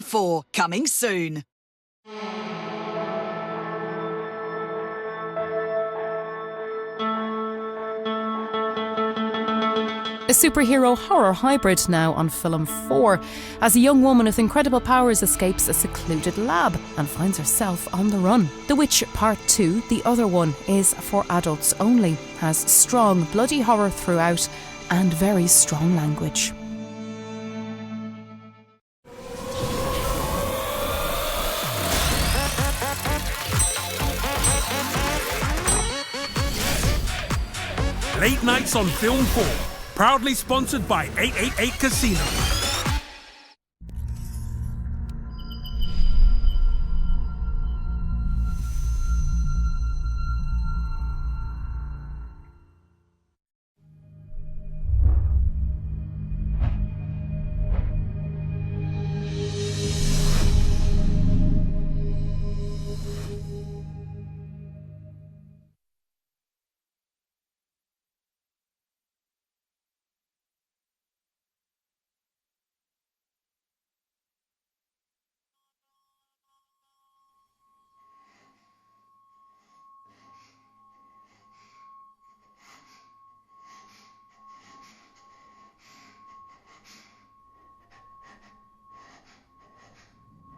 4 coming soon. A superhero horror hybrid now on Film 4, as a young woman with incredible powers escapes a secluded lab and finds herself on the run. The Witch Part 2, the other one, is for adults only, has strong bloody horror throughout and very strong language. Late Nights on Film 4, proudly sponsored by 888 Casino.